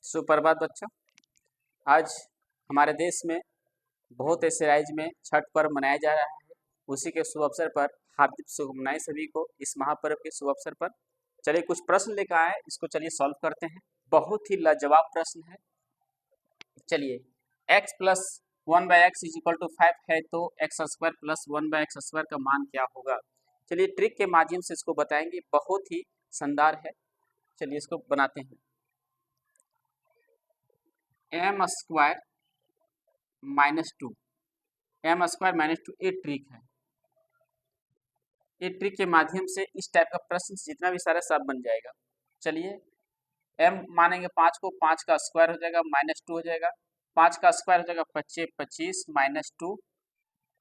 सुप्रभात बच्चों। आज हमारे देश में बहुत ऐसे राज्य में छठ पर्व मनाया जा रहा है। उसी के शुभ अवसर पर हार्दिक शुभकामनाएं सभी को इस महापर्व के शुभ अवसर पर। चलिए कुछ प्रश्न लेकर आए, इसको चलिए सॉल्व करते हैं। बहुत ही लाजवाब प्रश्न है। चलिए x plus 1/x is equal to 5 है तो x square plus 1/x square का मान क्या होगा। चलिए ट्रिक के माध्यम से इसको बताएंगे, बहुत ही शानदार है। चलिए इसको बनाते हैं। M square minus two, M square minus two, ये ट्रिक है। ये ट्रिक के माध्यम से इस टाइप का प्रश्न जितना भी सारा सब बन जाएगा। चलिए m मानेंगे 5 को, 5 का स्क्वायर हो जाएगा माइनस टू हो जाएगा, 5 का स्क्वायर हो जाएगा 25, 25 माइनस टू,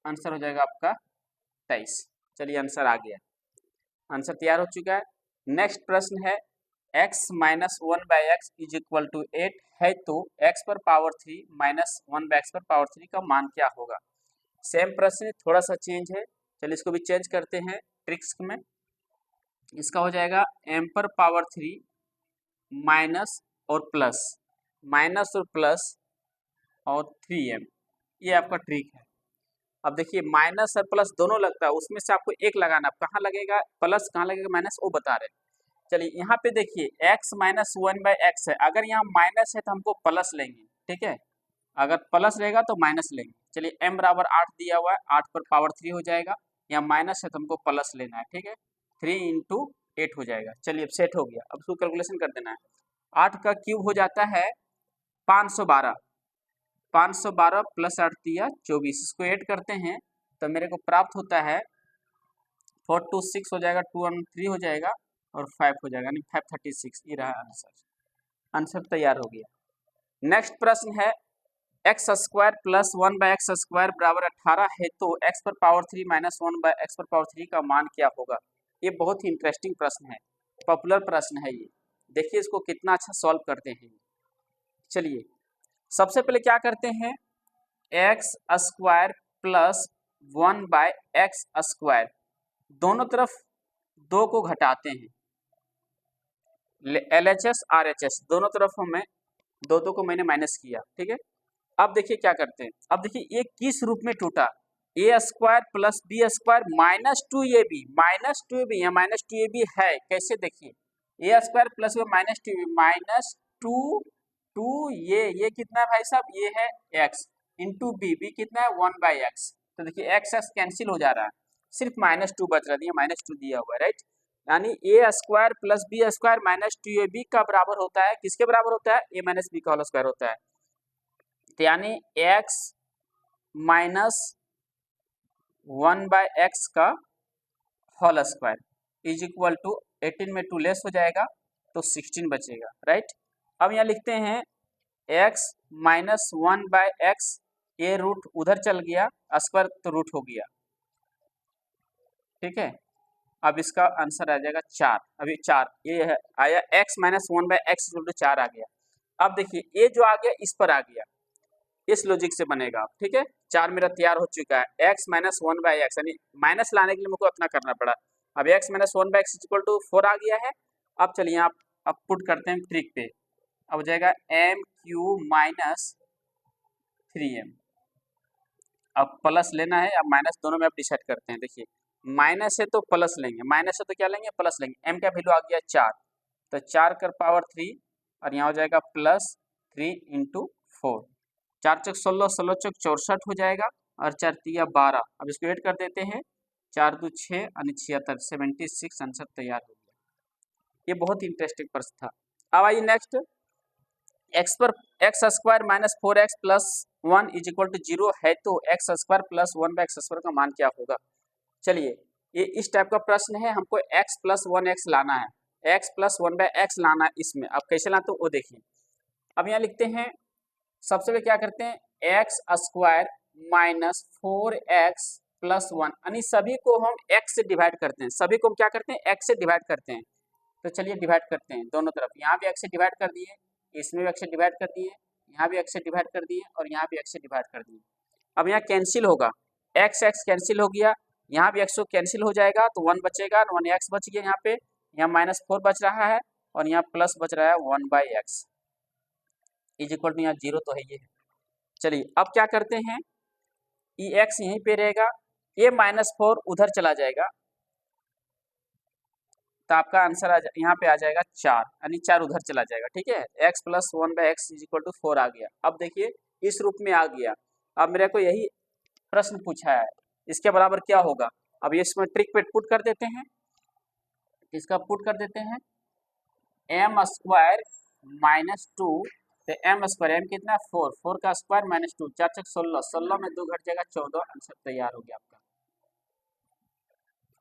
आंसर हो जाएगा आपका 23। चलिए आंसर आ गया, आंसर तैयार हो चुका है। नेक्स्ट प्रश्न है x minus 1/x is equal to 8 है तो x पर पावर 3 माइनस 1/x पर पावर 3 का मान क्या होगा। सेम प्रश्न, थोड़ा सा चेंज है। चलिए इसको भी चेंज करते हैं ट्रिक्स में। इसका हो जाएगा m पर पावर 3 माइनस और प्लस, माइनस और प्लस और 3m, ये आपका ट्रिक है। अब देखिए माइनस और प्लस दोनों लगता है, उसमें से आपको एक लगाना। कहाँ लगेगा प्लस, कहाँ लगेगा माइनस, वो बता रहे हैं। चलिए यहाँ पे देखिए x माइनस 1/x है, अगर यहाँ माइनस है तो हमको प्लस लेंगे, ठीक है। अगर प्लस रहेगा तो माइनस लेंगे। चलिए m बराबर 8 दिया हुआ है, 8 पर पावर 3 हो जाएगा, यहाँ माइनस है तो हमको प्लस लेना है, ठीक है। 3 इंटू 8 हो जाएगा। चलिए अब सेट हो गया, अब उसको कैलकुलेशन कर देना है। 8 का क्यूब हो जाता है 512, 512 प्लस 8 दिया 24, इसको ऐड करते हैं तो मेरे को प्राप्त होता है 426 हो जाएगा, 213 हो जाएगा और 5 हो जाएगा, यानी 536। ये रहा आंसर, आंसर तैयार हो गया। नेक्स्ट प्रश्न है x square plus 1/x square बराबर 18 है तो x पर पावर 3 माइनस 1/x पर पावर 3 का मान क्या होगा। ये बहुत ही इंटरेस्टिंग प्रश्न है, पॉपुलर प्रश्न है ये। देखिए इसको कितना अच्छा सॉल्व करते हैं। चलिए सबसे पहले क्या करते हैं, x square plus 1/x square, दोनों तरफ 2 को घटाते हैं, LHS RHS दोनों तरफ हमें दो को मैंने माइनस किया, ठीक है। अब देखिए क्या करते हैं, अब देखिए ये किस रूप में टूटा, a square plus b square minus 2ab, minus 2ab, यहाँ माइनस 2ab है, कैसे देखिए a square plus minus 2ab minus 2 ये कितना है भाई साहब, ये है x इंटू बी कितना है 1/x। तो देखिए x कैंसिल हो जा रहा है, सिर्फ माइनस 2 बच रहा है, माइनस 2 दिया हुआ है, राइट। यानी a square plus b square minus 2ab का बराबर होता है, किसके बराबर होता है, ए माइनस बी का होल स्क्वायर होता है। तो यानी x माइनस 1/x का whole square is equal to 18 में 2 लेस हो जाएगा तो 16 बचेगा, राइट। अब यहाँ लिखते हैं x माइनस 1/x, ये रूट उधर चल गया, स्क्वायर तो रूट हो गया, ठीक है। अब इसका आंसर आ जाएगा 4, अभी 4 ये है आया, x minus 1/x equal to 4 आ गया। अब देखिए ये जो आ गया इस पर आ गया, इस लॉजिक से बनेगा, ठीक है। 4 मेरा तैयार हो चुका है, x माइनस 1/x, यानी माइनस लाने के लिए मुझको अपना करना पड़ा। अब x minus 1/x equal to 4 आ गया है। अब चलिए आप अब पुट करते हैं ट्रिक पे, अब हो जाएगा m³ माइनस 3m। अब प्लस लेना है, अब माइनस दोनों में आप डिसाइड करते हैं। देखिए माइनस है तो प्लस लेंगे, माइनस है तो क्या लेंगे, प्लस लेंगे। m का वैल्यू आ गया 4, तो 4 कर पावर 3 और यहाँ हो जाएगा प्लस 3 इंटू 4, 4 चौक 16, 16 चौक 64 हो जाएगा और 4 तिया 12। अब इसको ऐड कर देते हैं, 4 2 6 यानी 76, 76 आंसर तैयार हो गया। ये बहुत ही इंटरेस्टिंग प्रश्न था। अब आइए नेक्स्ट, एक्स पर X square minus 4x plus 1 is equal to 0 है तो x square plus 1/x square का मान क्या होगा। चलिए ये इस टाइप का प्रश्न है, हमको x प्लस 1x लाना है, x प्लस 1/x लाना है इसमें। अब कैसे लाते हो वो देखिए। अब यहाँ लिखते हैं, सबसे पहले क्या करते हैं, x square minus 4x plus 1, यानी सभी को हम x से डिवाइड करते हैं, सभी को हम क्या करते हैं x से डिवाइड करते हैं। तो चलिए डिवाइड करते हैं दोनों तरफ, यहाँ भी x से डिवाइड कर दिए, इसमें भी x से डिवाइड कर दिए, यहाँ भी x से डिवाइड कर दिए और यहाँ भी x से डिवाइड कर दिए। अब यहाँ कैंसिल होगा, x कैंसिल हो गया, यहाँ भी x कैंसिल हो जाएगा तो 1 बचेगा, 1x बच गया यहाँ पे, यहाँ -4 बच रहा है और यहाँ प्लस बच रहा है 1/x। इज इक्वल टू यहाँ 0 तो है ये है। चलिए अब क्या करते हैं, ई एक्स यहीं पे रहेगा, ए -4 उधर चला जाएगा, तो आपका आंसर यहाँ पे आ जाएगा 4, यानी 4 उधर चला जाएगा। ठीक है, x plus 1/x is equal to 4 आ गया। अब देखिए इस रूप में आ गया। अब मेरे को यही प्रश्न पूछा है, इसके बराबर क्या होगा। अब ये इसमें ट्रिक पे पुट कर देते हैं, इसका पुट कर देते हैं m² -2, तो m स्क्वायर, m कितना 4, 4 का स्क्वायर -2, 4 × 16, 16 में 2 घट जाएगा 14, आंसर तैयार हो गया आपका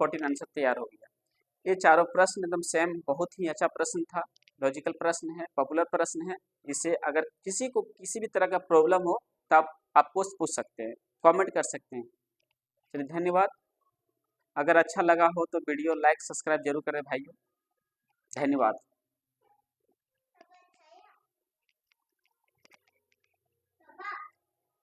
14, आंसर तैयार हो गया। ये चारों प्रश्न एकदम सेम, बहुत ही अच्छा प्रश्न था, लॉजिकल प्रश्न है, पॉपुलर प्रश्न है। इसे अगर किसी को किसी भी तरह का प्रॉब्लम हो तो आप पोस्ट पूछ सकते हैं, कमेंट कर सकते हैं। चलिए धन्यवाद। अगर अच्छा लगा हो तो वीडियो लाइक सब्सक्राइब जरूर करें भाइयों। धन्यवाद।